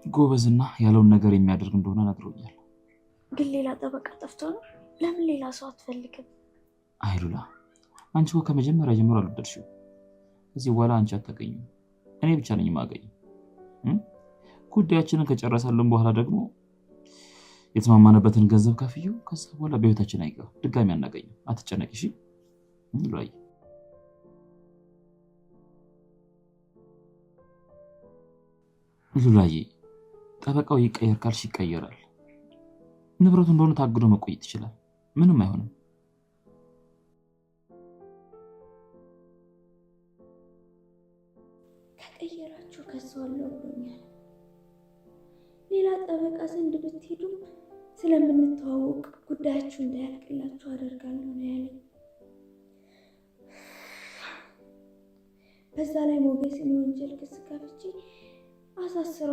ጎበዝና ያለውን ነገር የሚያደርግ እንደሆነ ነግሮኛል። ግን ሌላ ጠበቃ ጠፍቶ ነው? ለምን ሌላ ሰው አትፈልግም? አይ ሉላ፣ አንቺ እኮ ከመጀመሪያ ጀምሮ አልወደድሽው። እዚህ በኋላ አንቺ አታገኙም፣ እኔ ብቻ ነኝ የማገኘው። ጉዳያችንን ከጨረሰልን በኋላ ደግሞ የተማማነበትን ገንዘብ ከፍዬው ከዛ በኋላ በህይወታችን አይገባ ድጋሚ አናገኝም። አትጨነቂ እሺ ሉላዬ። ሉላዬ ጠበቃው ይቀየር ካልሽ ይቀየራል። ንብረቱ እንደሆነ ታግዶ መቆየት ይችላል። ምንም አይሆንም። ከቀየራችሁ ከሰዋለሁ ብሎኛል። ሌላ ጠበቃ ዘንድ ብትሄዱም ስለምንተዋወቅ ጉዳያችሁ እንዳያልቅላችሁ አደርጋለሁ ነው ያለኝ። በዛ ላይ ሞገስን የወንጀል ክስ ከፍቼ አሳስረው